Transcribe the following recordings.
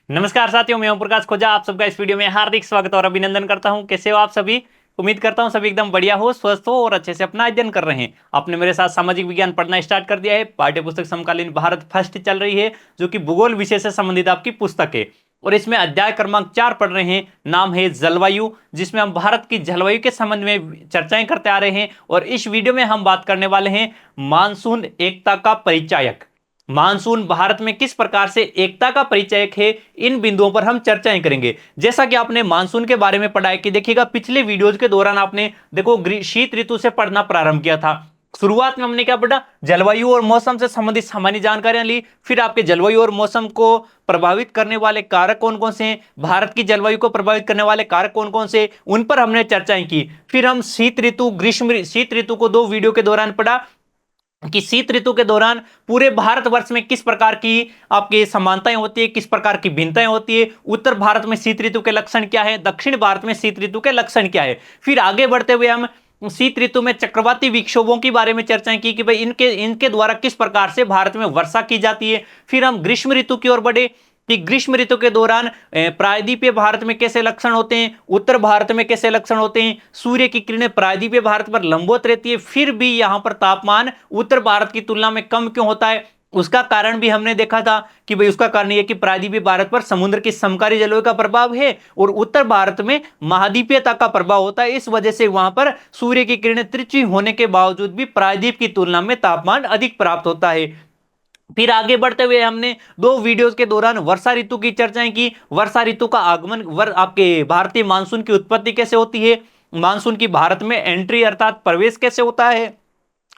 नमस्कार साथियों, मैं ओम प्रकाश खोजा आप सबका इस वीडियो में हार्दिक स्वागत और अभिनंदन करता हूं। कैसे हो आप सभी? उम्मीद करता हूं सभी एकदम बढ़िया हो, स्वस्थ हो और अच्छे से अपना अध्ययन कर रहे हैं। आपने मेरे साथ सामाजिक विज्ञान पढ़ना स्टार्ट कर दिया है। पाठ्य पुस्तक समकालीन भारत फर्स्ट चल रही है, जो कि भूगोल विषय से संबंधित आपकी पुस्तक है। और इसमें अध्याय क्रमांक 4 पढ़ रहे हैं, नाम है जलवायु, जिसमें हम भारत की जलवायु के संबंध में चर्चाएं करते आ रहे हैं। और इस वीडियो में हम बात करने वाले हैं मानसून एकता का परिचायक। मानसून भारत में किस प्रकार से एकता का परिचायक है, इन बिंदुओं पर हम चर्चाएं करेंगे। जैसा कि आपने मानसून के बारे में पढ़ा है कि देखिएगा, पिछले वीडियोज के दौरान आपने देखो शीत ऋतु से पढ़ना प्रारंभ किया था। शुरुआत में हमने क्या पढ़ा? जलवायु और मौसम से संबंधित सामान्य जानकारियां ली। फिर आपके जलवायु और मौसम को प्रभावित करने वाले कारक कौन कौन से हैं, भारत की जलवायु को प्रभावित करने वाले कारक कौन कौन से, उन पर हमने चर्चाएं की। फिर हम शीत ऋतु को 2 वीडियो के दौरान पढ़ा कि शीत ऋतु के दौरान पूरे भारतवर्ष में किस प्रकार की आपकी समानताएं होती है, किस प्रकार की भिन्नताएं होती है। उत्तर भारत में शीत ऋतु के लक्षण क्या है, दक्षिण भारत में शीत ऋतु के लक्षण क्या है। फिर आगे बढ़ते हुए हम शीत ऋतु में चक्रवाती विक्षोभों के बारे में चर्चाएं की कि भाई इनके इनके द्वारा किस प्रकार से भारत में वर्षा की जाती है। फिर हम ग्रीष्म ऋतु की ओर बढ़े कि ग्रीष्म ऋतु के दौरान प्रायद्वीपीय भारत में कैसे लक्षण होते हैं, उत्तर भारत में कैसे लक्षण होते हैं। सूर्य की किरणें प्रायद्वीपीय भारत पर लंबवत रहती है, फिर भी यहां पर तापमान उत्तर भारत की तुलना में कम क्यों होता है। उसका कारण भी हमने देखा था कि भाई उसका कारण यह कि प्रायद्वीपीय भारत पर समुद्र की समकारी जलवायु का प्रभाव है और उत्तर भारत में महाद्वीपीयता का प्रभाव होता है। इस वजह से वहां पर सूर्य की किरणें तिरछी होने के बावजूद भी प्रायद्वीप की तुलना में तापमान अधिक प्राप्त होता है। फिर आगे बढ़ते हुए हमने 2 वीडियोस के दौरान वर्षा ऋतु की चर्चाएं की। वर्षा ऋतु का आगमन आपके भारतीय मानसून की उत्पत्ति कैसे होती है, मानसून की भारत में एंट्री अर्थात प्रवेश कैसे होता है,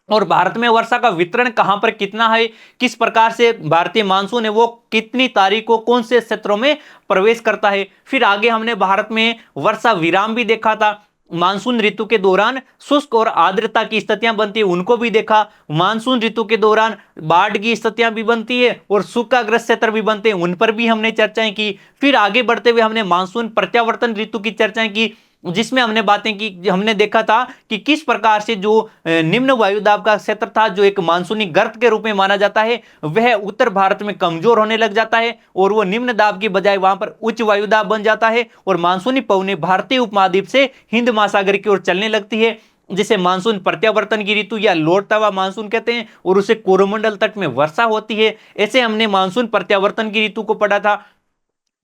और भारत में वर्षा का वितरण कहां पर कितना है, किस प्रकार से भारतीय मानसून है वो कितनी तारीख को कौन से क्षेत्रों में प्रवेश करता है। फिर आगे हमने भारत में वर्षा विराम भी देखा था। मानसून ऋतु के दौरान शुष्क और आर्द्रता की स्थितियां बनती है, उनको भी देखा। मानसून ऋतु के दौरान बाढ़ की स्थितियां भी बनती है और सूखाग्रस्त क्षेत्र भी बनते हैं, उन पर भी हमने चर्चाएं की। फिर आगे बढ़ते हुए हमने मानसून प्रत्यावर्तन ऋतु की चर्चाएं की, जिसमें हमने बातें की, हमने देखा था कि किस प्रकार से जो निम्न वायुदाब का क्षेत्र था, जो एक मानसूनी गर्त के रूप में माना जाता है, वह उत्तर भारत में कमजोर होने लग जाता है और वो निम्न दाब की बजाय वहां पर उच्च वायुदाब बन जाता है और मानसूनी पवनें भारतीय उपमहाद्वीप से हिंद महासागर की ओर चलने लगती है, जिसे मानसून प्रत्यावर्तन की ऋतु या लौटता हुआ मानसून कहते हैं, और उसे कोरोमंडल तट में वर्षा होती है। ऐसे हमने मानसून प्रत्यावर्तन की ऋतु को पढ़ा था।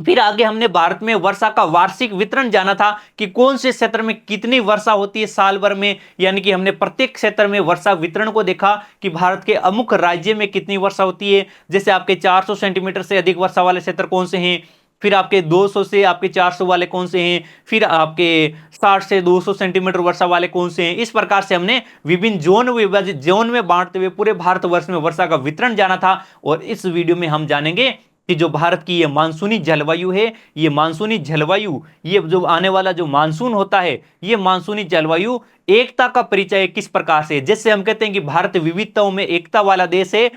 फिर आगे हमने भारत में वर्षा का वार्षिक वितरण जाना था कि कौन से क्षेत्र में कितनी वर्षा होती है साल भर में, यानी कि हमने प्रत्येक क्षेत्र में वर्षा वितरण को देखा कि भारत के अमुक राज्य में कितनी वर्षा होती है। जैसे आपके 400 सेंटीमीटर से अधिक वर्षा वाले क्षेत्र कौन से हैं, फिर आपके 200 से आपके 400 वाले कौन से हैं, फिर आपके 60 से 200 सेंटीमीटर वर्षा वाले कौन से हैं। इस प्रकार से हमने विभिन्न जोन में बांटते हुए पूरे भारतवर्ष में वर्षा का वितरण जाना था। और इस वीडियो में हम जानेंगे कि जो भारत की ये मानसूनी जलवायु है, ये मानसूनी जलवायु, ये जो आने वाला जो मानसून होता है, ये मानसूनी जलवायु एकता का परिचय किस प्रकार से, जैसे हम कहते हैं कि भारत विविधताओं में एकता वाला देश है,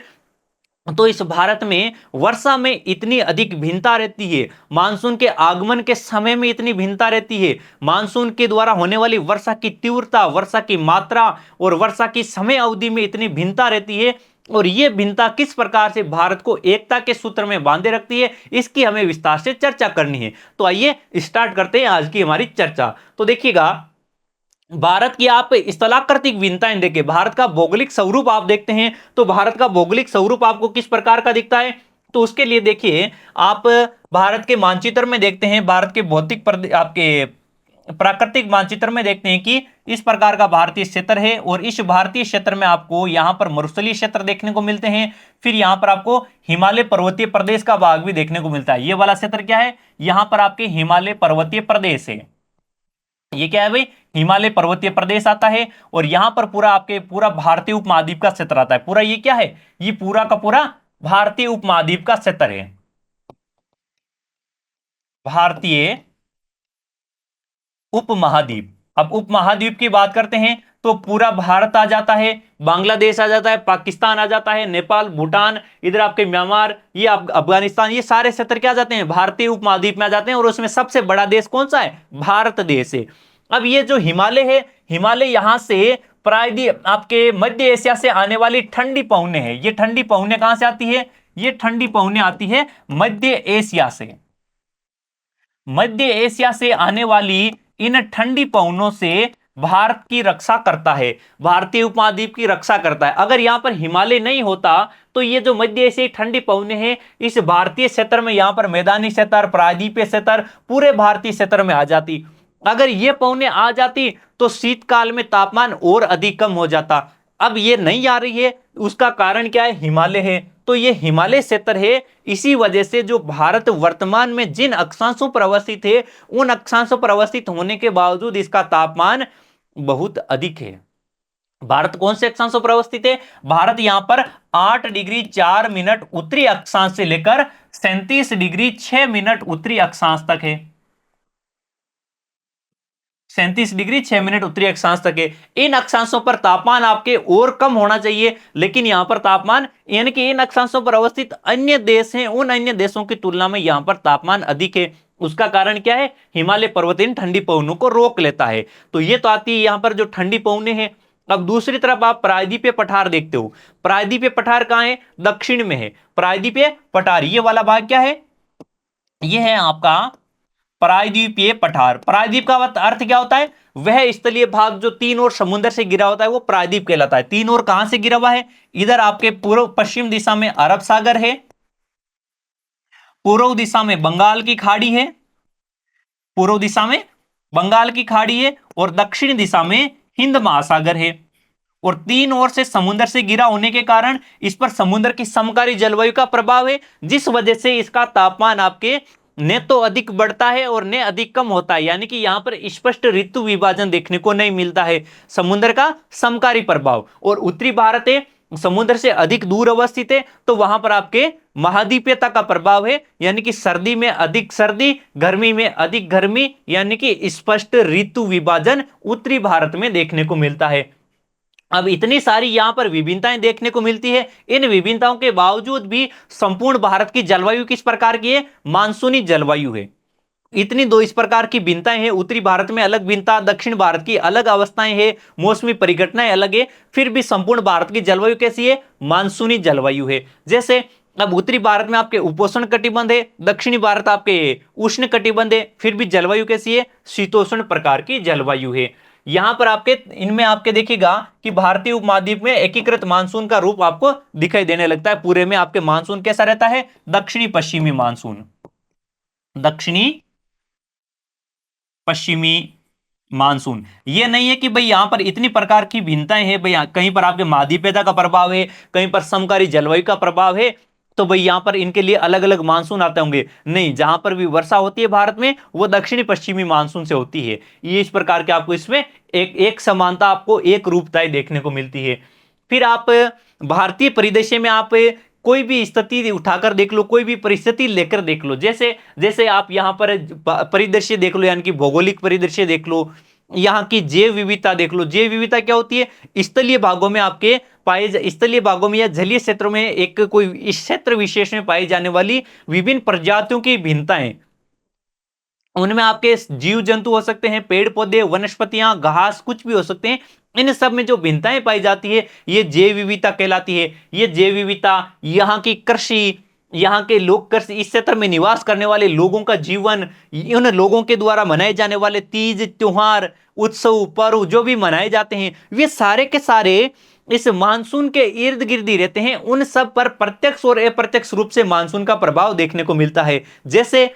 तो इस भारत में वर्षा में इतनी अधिक भिन्नता रहती है, मानसून के आगमन के समय में इतनी भिन्नता रहती है, मानसून के द्वारा होने वाली वर्षा की तीव्रता, वर्षा की मात्रा और वर्षा की समय अवधि में इतनी भिन्नता रहती है, और यह भिन्नता किस प्रकार से भारत को एकता के सूत्र में बांधे रखती है, इसकी हमें विस्तार से चर्चा करनी है। तो आइए स्टार्ट करते हैं आज की हमारी चर्चा। तो देखिएगा, भारत की आप स्थलाकृतिक भिन्नताएं देखिए, भारत का भौगोलिक स्वरूप आप देखते हैं तो भारत का भौगोलिक स्वरूप आपको किस प्रकार का दिखता है। तो उसके लिए देखिए, आप भारत के मानचित्र में देखते हैं, भारत के आपके प्राकृतिक मानचित्र में देखते हैं कि इस प्रकार का भारतीय क्षेत्र है, और इस भारतीय क्षेत्र में आपको यहां पर मरुस्थलीय क्षेत्र देखने को मिलते हैं। फिर यहां पर आपको हिमालय पर्वतीय प्रदेश का भाग भी देखने को मिलता है। ये वाला क्षेत्र क्या है, यहां पर आपके हिमालय पर्वतीय प्रदेश है। ये क्या है भाई, हिमालय पर्वतीय प्रदेश आता है, और यहां पर पूरा भारतीय उपमहाद्वीप का क्षेत्र आता है। पूरा ये क्या है, ये पूरा का पूरा भारतीय उपमहाद्वीप का क्षेत्र है, भारतीय उपमहाद्वीप। अब उपमहाद्वीप की बात करते हैं तो पूरा भारत आ जाता है, बांग्लादेश आ जाता है, पाकिस्तान आ जाता है, नेपाल, भूटान, इधर आपके म्यांमार, ये अफगानिस्तान, ये सारे क्षेत्र क्या आ जाते हैं, भारतीय उपमहाद्वीप में आ जाते हैं। और उसमें सबसे बड़ा देश कौन सा है, भारत देश है। अब ये जो हिमालय है, हिमालय यहां से प्रायद्वीप आपके मध्य एशिया से आने वाली ठंडी पवने हैं। ये ठंडी पवने कहां से आती है, ये ठंडी पवने आती है मध्य एशिया से। मध्य एशिया से आने वाली इन ठंडी पवनों से भारत की रक्षा करता है, भारतीय उपमहाद्वीप की रक्षा करता है। अगर यहां पर हिमालय नहीं होता तो ये जो मध्य एशियाई ठंडी पवनें हैं इस भारतीय क्षेत्र में, यहां पर मैदानी क्षेत्र, प्रायद्वीपीय क्षेत्र, पूरे भारतीय क्षेत्र में आ जाती। अगर ये पवनें आ जाती तो शीतकाल में तापमान और अधिक कम हो जाता। अब ये नहीं आ रही है, उसका कारण क्या है? हिमालय है। तो ये हिमालय क्षेत्र है, इसी वजह से जो भारत वर्तमान में जिन अक्षांशों पर अवस्थित है उन अक्षांशों पर अवस्थित होने के बावजूद इसका तापमान बहुत अधिक है। भारत कौन से अक्षांशों पर अवस्थित है? भारत यहां पर 8 डिग्री 4 मिनट उत्तरी अक्षांश से लेकर 37 डिग्री 6 मिनट उत्तरी अक्षांश तक है। 37 डिग्री 6 मिनट उत्तरी अक्षांश तक है। इन अक्षांशों पर तापमान आपके और कम होना चाहिए, लेकिन यहां पर तापमान, यानी कि इन अक्षांशों पर अवस्थित अन्य देश हैं, उन अन्य देशों की तुलना में यहां पर तापमान अधिक है। उसका कारण क्या है? हिमालय पर्वत इन ठंडी पवनों को रोक लेता है। तो ये तो आती है यहां पर जो ठंडी पवनें हैं। अब दूसरी तरफ आप प्रायद्वीपीय पठार देखते हो। प्रायद्वीपीय पठार कहां है? दक्षिण में है प्रायद्वीपीय पठार। ये वाला भाग क्या है? ये है आपका प्रायद्वीपीय पठार। प्रायद्वीप का अर्थ क्या होता है? वह स्थलीय भाग जो तीन ओर समुद्र से घिरा होता है वो प्रायद्वीप कहलाता है। तीन ओर कहां से घिरा हुआ है? इधर आपके पूर्व पश्चिम दिशा में अरब सागर है, पूर्व दिशा में बंगाल की खाड़ी है, पूर्व दिशा में बंगाल की खाड़ी है, और दक्षिण दिशा में हिंद महासागर है। और तीन ओर से समुद्र से घिरा होने के कारण इस पर समुद्र की समकारी जलवायु का प्रभाव है, जिस वजह से इसका तापमान आपके ने तो अधिक बढ़ता है और ने अधिक कम होता है। यानी कि यहां पर स्पष्ट ऋतु विभाजन देखने को नहीं मिलता है, समुद्र का समकारी प्रभाव। और उत्तरी भारत है, समुद्र से अधिक दूर अवस्थित है, तो वहां पर आपके महाद्वीपीयता का प्रभाव है, यानी कि सर्दी में अधिक सर्दी, गर्मी में अधिक गर्मी, यानी कि स्पष्ट ऋतु विभाजन उत्तरी भारत में देखने को मिलता है। अब इतनी सारी यहां पर विभिन्नताएं देखने को मिलती है, इन विभिन्नताओं के बावजूद भी संपूर्ण भारत की जलवायु किस प्रकार की है? मानसूनी जलवायु है। इतनी दो इस प्रकार की भिन्नताएं हैं, उत्तरी भारत में अलग भिन्नता, दक्षिण भारत की अलग अवस्थाएं हैं, मौसमी परिघटनाएं अलग है, फिर भी संपूर्ण भारत की जलवायु कैसी है? मानसूनी जलवायु है। जैसे अब उत्तरी भारत में आपके उपोष्ण कटिबंध है, दक्षिणी भारत आपके उष्ण कटिबंध है, फिर भी जलवायु कैसी है? शीतोष्ण प्रकार की जलवायु है। यहां पर आपके इनमें आपके देखिएगा कि भारतीय उपमहाद्वीप में एकीकृत मानसून का रूप आपको दिखाई देने लगता है। पूरे में आपके मानसून कैसा रहता है? दक्षिणी पश्चिमी मानसून, दक्षिणी पश्चिमी मानसून। ये नहीं है कि भाई यहां पर इतनी प्रकार की भिन्नताएं हैं, भाई कहीं पर आपके महाद्वीपीयता का प्रभाव है, कहीं पर समकारी जलवायु का प्रभाव है, तो भाई यहां पर इनके लिए अलग अलग मानसून आते होंगे। नहीं, जहां पर भी वर्षा होती है भारत में वो दक्षिणी पश्चिमी मानसून से होती है। ये इस प्रकार के आपको इसमें एक समानता, आपको एक रूपताएं देखने को मिलती है। फिर आप भारतीय परिदृश्य में आप कोई भी स्थिति उठाकर देख लो, कोई भी परिस्थिति लेकर देख लो, जैसे जैसे आप यहां पर परिदृश्य देख लो, यानी कि भौगोलिक परिदृश्य देख लो, यहाँ की जैव विविधता देख लो। जैव विविधता क्या होती है? स्थलीय भागों में आपके स्थलीय भागों में या जलीय क्षेत्रों में एक कोई इस क्षेत्र विशेष में पाई जाने वाली विभिन्न प्रजातियों की भिन्नताएं, उनमें आपके जीव जंतु हो सकते हैं, पेड़ पौधे, वनस्पतियां, घास, कुछ भी हो सकते हैं। इन सब में जो भिन्नताएं पाई जाती है ये जैव विविधता कहलाती है। ये जैव विविधता, यहाँ की कृषि, यहाँ के लोग कृषि, इस क्षेत्र में निवास करने वाले लोगों का जीवन, उन लोगों के द्वारा मनाए जाने वाले तीज त्योहार, उत्सव, पर्व जो भी मनाए जाते हैं, वे सारे के सारे इस मानसून के इर्द गिर्द ही रहते हैं। उन सब पर प्रत्यक्ष और अप्रत्यक्ष रूप से मानसून का प्रभाव देखने को मिलता है। जैसे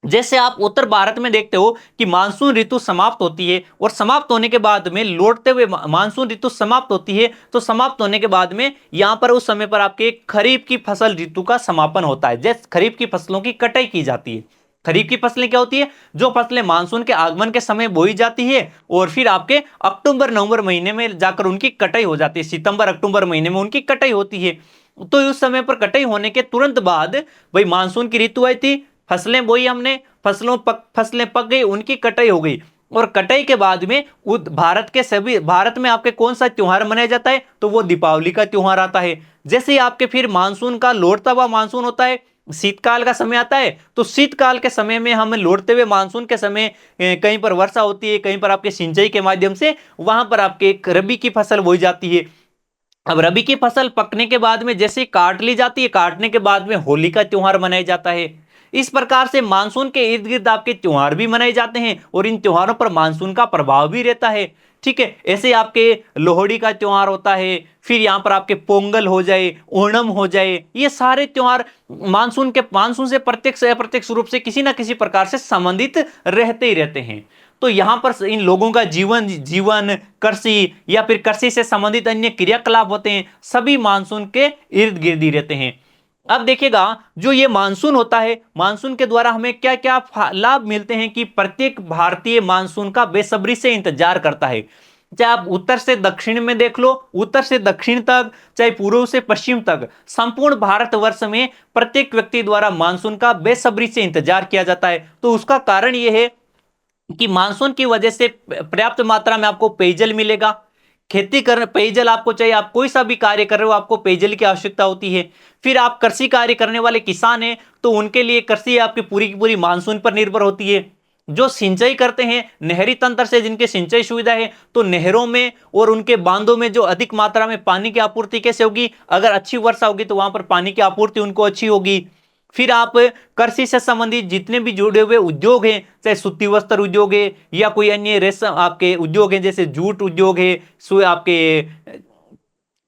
जैसे आप उत्तर भारत में देखते हो कि मानसून ऋतु समाप्त होती है और समाप्त होने के बाद में लौटते हुए मानसून ऋतु समाप्त होती है, तो समाप्त होने के बाद में यहां पर उस समय पर आपके खरीफ की फसल ऋतु का समापन होता है। जैसे खरीफ की फसलों की कटाई की जाती है। खरीफ की फसलें क्या होती है? जो फसलें मानसून के आगमन के समय बोई जाती है और फिर आपके अक्टूबर नवंबर महीने में जाकर उनकी कटाई हो जाती है। सितंबर अक्टूबर महीने में उनकी कटाई होती है। तो उस समय पर कटाई होने के तुरंत बाद भाई मानसून की ऋतु आई थी, फसलें बोई हमने, फसलें पक गई, उनकी कटाई हो गई। और कटाई के बाद में भारत में आपके कौन सा त्योहार मनाया जाता है? तो वो दीपावली का त्योहार आता है। जैसे ही आपके फिर मानसून का लौटता हुआ मानसून होता है, शीतकाल का समय आता है, तो शीतकाल के समय में हम लौटते हुए मानसून के समय कहीं पर वर्षा होती है, कहीं पर आपके सिंचाई के माध्यम से वहां पर आपके एक रबी की फसल बोई जाती है। अब रबी की फसल पकने के बाद में जैसे काट ली जाती है, काटने के बाद में होली का त्योहार मनाया जाता है। इस प्रकार से मानसून के इर्द गिर्द आपके त्योहार भी मनाए जाते हैं और इन त्योहारों पर मानसून का प्रभाव भी रहता है। ठीक है, ऐसे आपके लोहड़ी का त्योहार होता है, फिर यहाँ पर आपके पोंगल हो जाए, ओणम हो जाए, ये सारे त्योहार मानसून से प्रत्यक्ष या अप्रत्यक्ष रूप से किसी ना किसी प्रकार से संबंधित रहते ही रहते हैं। तो यहां पर इन लोगों का जीवन कृषि या फिर कृषि से संबंधित अन्य क्रियाकलाप होते हैं, सभी मानसून के इर्द गिर्द ही रहते हैं। अब देखिएगा, जो ये मानसून होता है, मानसून के द्वारा हमें क्या क्या लाभ मिलते हैं कि प्रत्येक भारतीय मानसून का बेसब्री से इंतजार करता है। चाहे आप उत्तर से दक्षिण में देख लो, उत्तर से दक्षिण तक, चाहे पूर्व से पश्चिम तक, संपूर्ण भारतवर्ष में प्रत्येक व्यक्ति द्वारा मानसून का बेसब्री से इंतजार किया जाता है। तो उसका कारण यह है कि मानसून की वजह से पर्याप्त मात्रा में आपको पेयजल मिलेगा। खेती करने पेयजल आपको चाहिए, आप कोई सा भी कार्य कर रहे हो आपको पेयजल की आवश्यकता होती है। फिर आप कृषि कार्य करने वाले किसान हैं तो उनके लिए कृषि आपकी पूरी की पूरी मानसून पर निर्भर होती है। जो सिंचाई करते हैं नहरी तंत्र से, जिनके सिंचाई सुविधा है, तो नहरों में और उनके बांधों में जो अधिक मात्रा में पानी की आपूर्ति कैसे होगी, अगर अच्छी वर्षा होगी तो वहां पर पानी की आपूर्ति उनको अच्छी होगी। फिर आप कृषि से संबंधित जितने भी जुड़े हुए उद्योग हैं, चाहे सूती वस्त्र उद्योग है या कोई अन्य रेशम आपके उद्योग हैं, जैसे जूट उद्योग है, आपके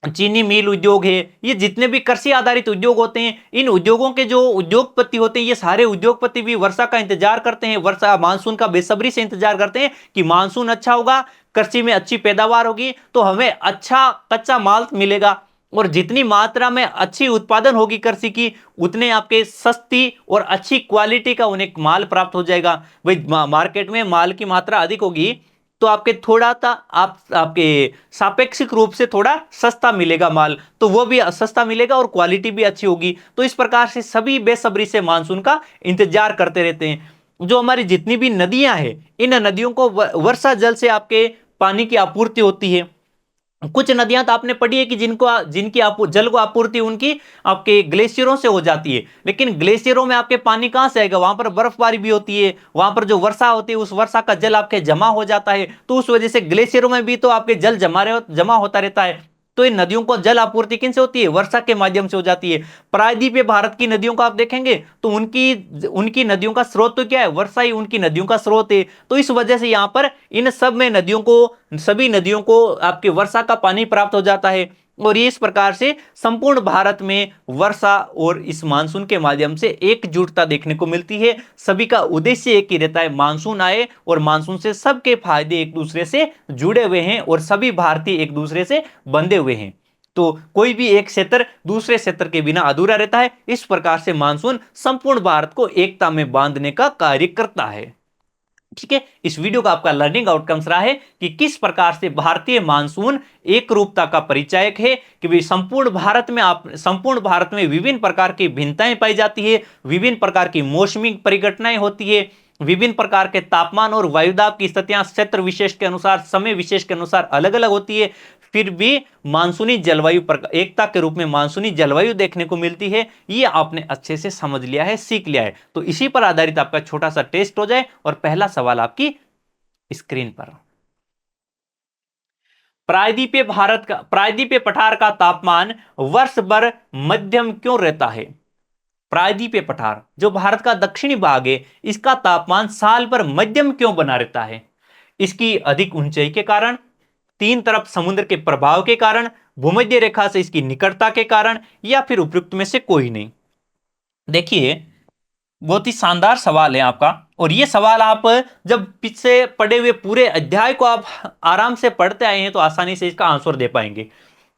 चीनी मिल उद्योग है, ये जितने भी कृषि आधारित उद्योग होते हैं, इन उद्योगों के जो उद्योगपति होते हैं, ये सारे उद्योगपति भी वर्षा का इंतजार करते हैं, वर्षा मानसून का बेसब्री से इंतजार करते हैं कि मानसून अच्छा होगा, कृषि में अच्छी पैदावार होगी तो हमें अच्छा कच्चा माल मिलेगा, और जितनी मात्रा में अच्छी उत्पादन होगी कृषि की, उतने आपके सस्ती और अच्छी क्वालिटी का उन्हें माल प्राप्त हो जाएगा। भाई मार्केट में माल की मात्रा अधिक होगी तो आपके थोड़ा सा आपके सापेक्षिक रूप से थोड़ा सस्ता मिलेगा माल, तो वो भी सस्ता मिलेगा और क्वालिटी भी अच्छी होगी। तो इस प्रकार से सभी बेसब्री से मानसून का इंतजार करते रहते हैं। जो हमारी जितनी भी नदियां हैं, इन नदियों को वर्षा जल से आपके पानी की आपूर्ति होती है। कुछ नदियां तो आपने पढ़ी है कि जिनकी जल को आपूर्ति उनकी आपके ग्लेशियरों से हो जाती है, लेकिन ग्लेशियरों में आपके पानी कहां से आएगा, वहां पर बर्फबारी भी होती है, वहां पर जो वर्षा होती है उस वर्षा का जल आपके जमा हो जाता है, तो उस वजह से ग्लेशियरों में भी तो आपके जल जमा होता रहता है। तो इन नदियों को जल आपूर्ति किन से होती है, वर्षा के माध्यम से हो जाती है। प्रायद्वीपीय भारत की नदियों को आप देखेंगे तो उनकी नदियों का स्रोत तो क्या है, वर्षा ही उनकी नदियों का स्रोत है। तो इस वजह से यहां पर इन सब में सभी नदियों को आपके वर्षा का पानी प्राप्त हो जाता है, और इस प्रकार से संपूर्ण भारत में वर्षा और इस मानसून के माध्यम से एकजुटता देखने को मिलती है। सभी का उद्देश्य एक ही रहता है, मानसून आए और मानसून से सबके फायदे एक दूसरे से जुड़े हुए हैं और सभी भारतीय एक दूसरे से बंधे हुए हैं। तो कोई भी एक क्षेत्र दूसरे क्षेत्र के बिना अधूरा रहता है। इस प्रकार से मानसून संपूर्ण भारत को एकता में बांधने का कार्य करता है। ठीक है, इस वीडियो का आपका लर्निंग आउटकम्स रहा है कि किस प्रकार से भारतीय मानसून एक रूपता का परिचायक है, कि संपूर्ण भारत में विभिन्न प्रकार की भिन्नताएं पाई जाती है, विभिन्न प्रकार की मौसमी परिघटनाएं होती है, विभिन्न प्रकार के तापमान और वायुदाब की स्थितियां क्षेत्र विशेष के अनुसार, समय विशेष के अनुसार अलग अलग होती है, फिर भी मानसूनी जलवायु एकता के रूप में मानसूनी जलवायु देखने को मिलती है। ये आपने अच्छे से समझ लिया है, सीख लिया है। तो इसी पर आधारित आपका छोटा सा टेस्ट हो जाए, और पहला सवाल आपकी स्क्रीन पर। प्रायद्वीपीय पठार का तापमान वर्ष भर मध्यम क्यों रहता है। प्रायद्वीपीय पठार जो भारत का दक्षिणी भाग है, इसका तापमान साल भर मध्यम क्यों बना रहता है। इसकी अधिक ऊंचाई के कारण, तीन तरफ समुद्र के प्रभाव के कारण, भूमध्य रेखा से इसकी निकटता के कारण, या फिर उपयुक्त में से कोई नहीं। देखिए, बहुत ही शानदार सवाल है आपका, और यह सवाल आप जब पीछे पढ़े हुए पूरे अध्याय को आप आराम से पढ़ते आए हैं तो आसानी से इसका आंसर दे पाएंगे।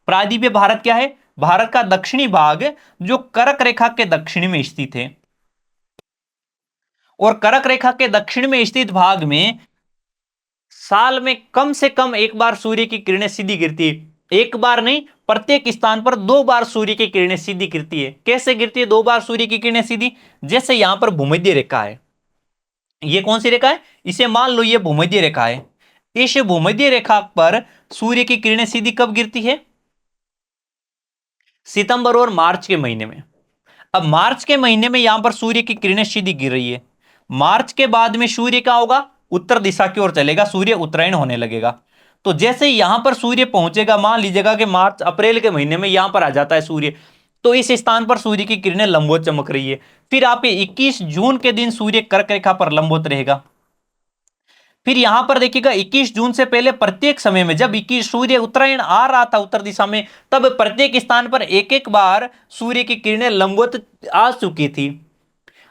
प्रायद्वीपीय भारत क्या है, भारत का दक्षिणी भाग जो कर्क रेखा के दक्षिण में स्थित है, और कर्क रेखा के दक्षिण में स्थित भाग में साल में कम से कम एक बार सूर्य की किरणें सीधी गिरती है। एक बार नहीं, प्रत्येक स्थान पर 2 बार सूर्य की किरणें सीधी गिरती है। कैसे गिरती है 2 बार सूर्य की किरणें सीधी, जैसे यहां पर भूमध्य रेखा है, ये कौन सी रेखा है, इसे मान लो ये भूमध्य रेखा है। इस भूमध्य रेखा पर सूर्य की किरणें सीधी कब गिरती है, सितंबर और मार्च के महीने में। अब मार्च के महीने में यहां पर सूर्य की किरणें सीधी गिर रही है। मार्च के बाद में सूर्य क्या होगा, उत्तर दिशा की ओर चलेगा, सूर्य उत्तरायण होने लगेगा। तो जैसे यहां पर सूर्य पहुंचेगा, मान लीजिएगा कि मार्च अप्रैल के महीने में यहां पर आ जाता है सूर्य, तो इस स्थान पर सूर्य की किरणें लंबवत चमक रही है। फिर आपके 21 जून के दिन सूर्य कर्क रेखा पर लंबवत रहेगा। फिर यहां पर देखिएगा 21 जून से पहले प्रत्येक समय में, जब 21 सूर्य उत्तरायण आ रहा था उत्तर दिशा में, तब प्रत्येक स्थान पर एक एक बार सूर्य की किरणें लंबवत आ चुकी थी।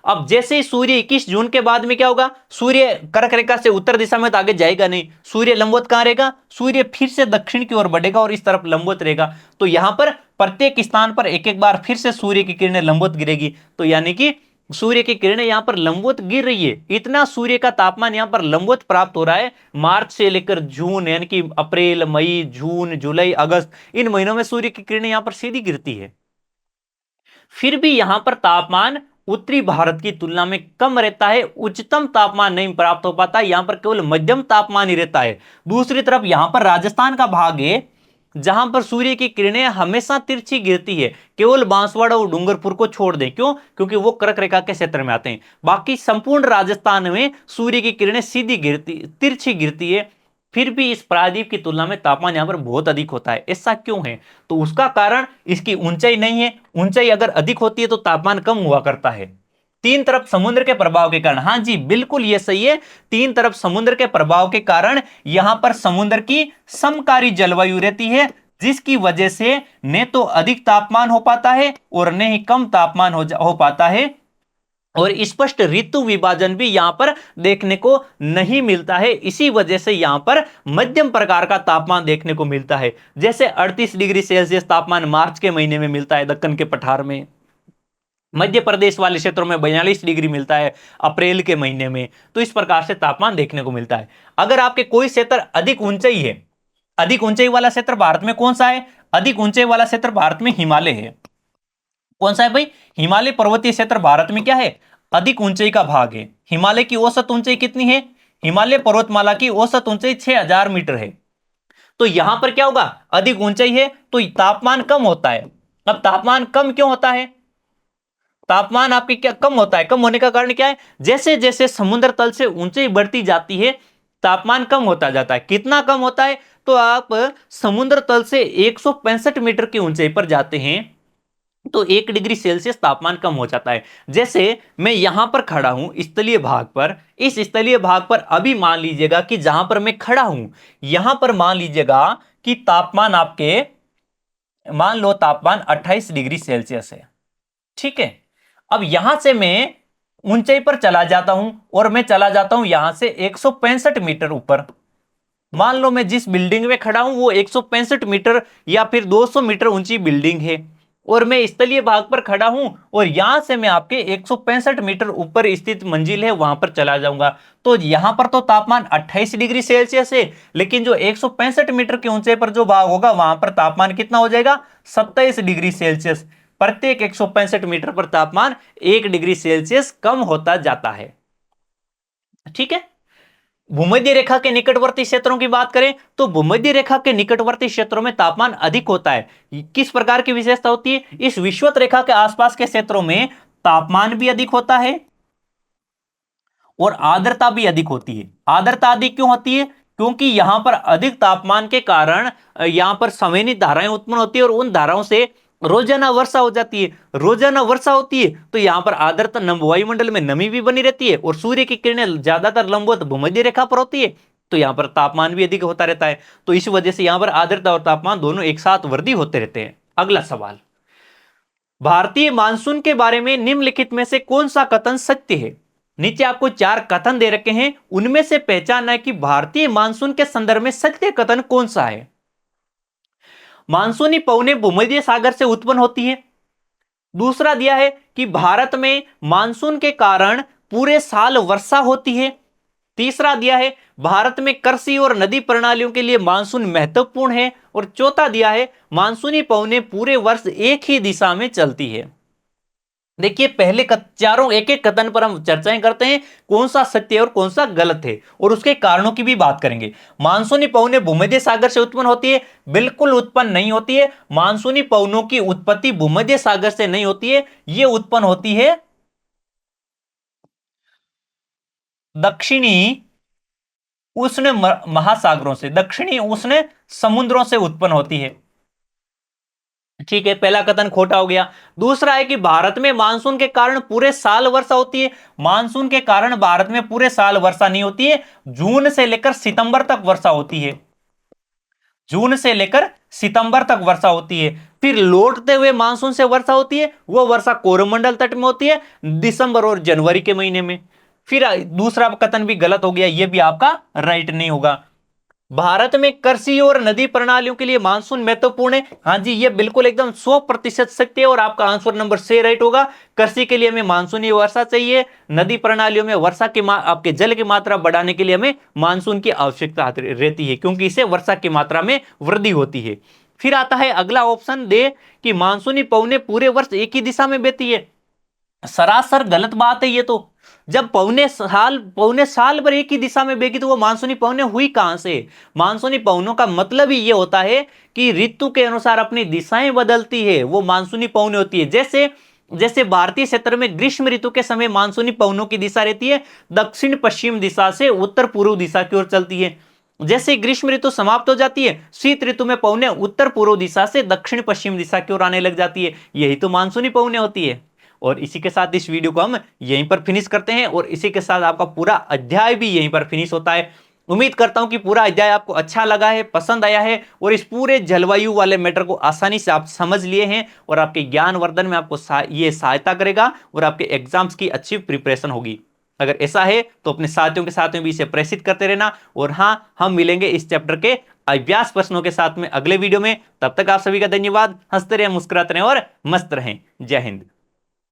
अब जैसे ही सूर्य 21 जून के बाद में क्या होगा, सूर्य कर्क रेखा से उत्तर दिशा में तो आगे जाएगा नहीं, सूर्य लंबवत कहां रहेगा, सूर्य फिर से दक्षिण की ओर बढ़ेगा और इस तरफ लंबवत रहेगा। तो यहां पर प्रत्येक स्थान पर एक एक बार फिर से सूर्य की किरणें लंबवत गिरेगी। तो यानी कि सूर्य की किरणें यहां पर लंबवत गिर रही है। इतना सूर्य का तापमान यहां पर लंबवत प्राप्त हो रहा है मार्च से लेकर जून, यानी कि अप्रैल, मई, जून, जुलाई, अगस्त, इन महीनों में सूर्य की किरणें यहां पर सीधी गिरती है। फिर भी यहां पर तापमान उत्तरी भारत की तुलना में कम रहता है, उच्चतम तापमान नहीं प्राप्त हो पाता, यहां पर केवल मध्यम तापमान ही रहता है। दूसरी तरफ यहां पर राजस्थान का भाग है जहां पर सूर्य की किरणें हमेशा तिरछी गिरती है, केवल बांसवाड़ा और डूंगरपुर को छोड़ दें। क्यों? क्योंकि वो कर्क रेखा के क्षेत्र में आते हैं। बाकी संपूर्ण राजस्थान में सूर्य की किरणें सीधी गिरती, तिरछी गिरती है। फिर भी इस प्रायद्वीप की तुलना में तापमान यहां पर बहुत अधिक होता है। ऐसा क्यों है? तो उसका कारण इसकी ऊंचाई नहीं है। ऊंचाई अगर अधिक होती है तो तापमान कम हुआ करता है। तीन तरफ समुद्र के प्रभाव के कारण, हां जी बिल्कुल ये सही है, तीन तरफ समुद्र के प्रभाव के कारण यहां पर समुद्र की समकारी जलवायु रहती है, जिसकी वजह से न तो अधिक तापमान हो पाता है और न ही कम तापमान हो पाता है। और स्पष्ट ऋतु विभाजन भी यहां पर देखने को नहीं मिलता है। इसी वजह से यहां पर मध्यम प्रकार का तापमान देखने को मिलता है। जैसे 38 डिग्री सेल्सियस तापमान मार्च के महीने में मिलता है दक्कन के पठार में, मध्य प्रदेश वाले क्षेत्रों में 42 डिग्री मिलता है अप्रैल के महीने में। तो इस प्रकार से तापमान देखने को मिलता है। अगर आपके कोई क्षेत्र अधिक ऊंचाई है, अधिक ऊंचाई वाला क्षेत्र भारत में कौन सा है? अधिक ऊंचाई वाला क्षेत्र भारत में हिमालय है। कौन सा है भाई? हिमालय पर्वतीय क्षेत्र भारत में क्या है? अधिक ऊंचाई का भाग है। हिमालय की औसत ऊंचाई कितनी है? हिमालय पर्वतमाला की औसत ऊंचाई 6000 मीटर है। तो यहां पर क्या होगा? अधिक ऊंचाई है तो तापमान कम होता है। अब तापमान कम क्यों होता है? तापमान आपकी क्या कम होता है? कम होने का कारण क्या है? जैसे जैसे समुद्र तल से ऊंचाई बढ़ती जाती है तापमान कम होता जाता है। कितना कम होता है? तो आप समुद्र तल से 165 मीटर की ऊंचाई पर जाते हैं तो 1 डिग्री सेल्सियस तापमान कम हो जाता है। जैसे मैं यहां पर खड़ा हूं स्थलीय भाग पर, इस स्थलीय भाग पर अभी मान लीजिएगा कि जहां पर मैं खड़ा हूं यहां पर मान लीजिएगा कि तापमान आपके, मान लो तापमान 28 डिग्री सेल्सियस है। ठीक है, अब यहां से मैं ऊंचाई पर चला जाता हूं और मैं चला जाता हूं यहां से 165 मीटर ऊपर। मान लो मैं जिस बिल्डिंग में खड़ा हूं वो 165 मीटर या फिर 200 मीटर ऊंची बिल्डिंग है और मैं स्थलीय भाग पर खड़ा हूं और यहां से मैं आपके 165 मीटर ऊपर स्थित मंजिल है वहां पर चला जाऊंगा। तो यहां पर तो तापमान 28 डिग्री सेल्सियस है, लेकिन जो 165 मीटर के ऊंचाई पर जो भाग होगा वहां पर तापमान कितना हो जाएगा? 27 डिग्री सेल्सियस। प्रत्येक 165 मीटर पर तापमान 1 डिग्री सेल्सियस कम होता जाता है। ठीक है, भूमध्य रेखा के निकटवर्ती क्षेत्रों की बात करें तो भूमध्य रेखा के निकटवर्ती क्षेत्रों में तापमान अधिक होता है। किस प्रकार की विशेषता होती है? इस विषुवत रेखा के आसपास के क्षेत्रों में तापमान भी अधिक होता है और आर्द्रता भी अधिक होती है। आर्द्रता अधिक क्यों होती है? क्योंकि यहां पर अधिक तापमान के कारण यहां पर संवहनी धाराएं उत्पन्न होती है और उन धाराओं से रोजाना वर्षा हो जाती है। रोजाना वर्षा होती है तो यहां पर आर्द्रता, वायुमंडल में नमी भी बनी रहती है और सूर्य की किरणें ज्यादातर लंबवत भूमध्य रेखा पर होती है तो यहां पर तापमान भी अधिक होता रहता है। तो इस वजह से यहां पर आर्द्रता और तापमान दोनों एक साथ वृद्धि होते रहते हैं। अगला सवाल, भारतीय मानसून के बारे में निम्नलिखित में से कौन सा कथन सत्य है? नीचे आपको 4 कथन दे रखे हैं, उनमें से पहचानना है कि भारतीय मानसून के संदर्भ में सत्य कथन कौन सा है। मानसूनी पवनें भूमध्य सागर से उत्पन्न होती है। दूसरा दिया है कि भारत में मानसून के कारण पूरे साल वर्षा होती है। तीसरा दिया है भारत में कृषि और नदी प्रणालियों के लिए मानसून महत्वपूर्ण है। और चौथा दिया है मानसूनी पवनें पूरे वर्ष एक ही दिशा में चलती है। देखिए पहले चारों एक एक कथन पर हम चर्चाएं करते हैं कौन सा सत्य है और कौन सा गलत है और उसके कारणों की भी बात करेंगे। मानसूनी पवनें भूमध्य सागर से उत्पन्न होती है, बिल्कुल उत्पन्न नहीं होती है। मानसूनी पवनों की उत्पत्ति भूमध्य सागर से नहीं होती है, यह उत्पन्न होती है दक्षिणी उष्ण महासागरों से, दक्षिणी उष्ण समुद्रों से उत्पन्न होती है। ठीक है, पहला कथन खोटा हो गया। दूसरा है कि भारत में मानसून के कारण पूरे साल वर्षा होती है। मानसून के कारण भारत में पूरे साल वर्षा नहीं होती है, जून से लेकर सितंबर तक वर्षा होती है। जून से लेकर सितंबर तक वर्षा होती है। फिर लौटते हुए मानसून से वर्षा होती है, वो वर्षा कोरोमंडल तट में होती है दिसंबर और जनवरी के महीने में। फिर दूसरा कथन भी गलत हो गया, ये भी आपका राइट नहीं होगा। भारत में कृषि और नदी प्रणालियों के लिए मानसून महत्वपूर्ण है। हाँ जी, ये बिल्कुल एकदम 100% सत्य है और आपका आंसर नंबर से राइट होगा। कृषि के लिए हमें मानसूनी वर्षा चाहिए, नदी प्रणालियों में वर्षा की आपके जल की मात्रा बढ़ाने के लिए हमें मानसून की आवश्यकता रहती है, क्योंकि इससे वर्षा की मात्रा में वृद्धि होती है। फिर आता है अगला ऑप्शन दे कि मानसूनी पवने पूरे वर्ष एक ही दिशा में बहती है। सरासर गलत बात है ये तो। जब पौने साल भर एक ही दिशा में बेगी तो वो मानसूनी पवने हुई कहां से? मानसूनी पवनों का मतलब ही ये होता है कि ऋतु के अनुसार अपनी दिशाएं बदलती है, वो मानसूनी पवने होती है। जैसे जैसे भारतीय क्षेत्र में ग्रीष्म ऋतु के समय मानसूनी पवनों की दिशा रहती है दक्षिण पश्चिम दिशा से उत्तर पूर्व दिशा की ओर चलती है। जैसे ग्रीष्म ऋतु समाप्त हो जाती है, शीत ऋतु में पवने उत्तर पूर्व दिशा से दक्षिण पश्चिम दिशा की ओर आने लग जाती है। यही तो मानसूनी पवने होती है। और इसी के साथ इस वीडियो को हम यहीं पर फिनिश करते हैं और इसी के साथ आपका पूरा अध्याय भी यहीं पर फिनिश होता है। उम्मीद करता हूं कि पूरा अध्याय आपको अच्छा लगा है, पसंद आया है और इस पूरे जलवायु वाले मैटर को आसानी से आप समझ लिए हैं और आपके ज्ञानवर्धन में आपको ये सहायता करेगा और आपके एग्जाम्स की अच्छी प्रिपरेशन होगी। अगर ऐसा है तो अपने साथियों के साथ में भी इसे प्रेषित करते रहना। और हाँ, हम मिलेंगे इस चैप्टर के अभ्यास प्रश्नों के साथ में अगले वीडियो में। तब तक आप सभी का धन्यवाद। हंसते रहें, मुस्कुराते रहें और मस्त रहें। जय हिंद।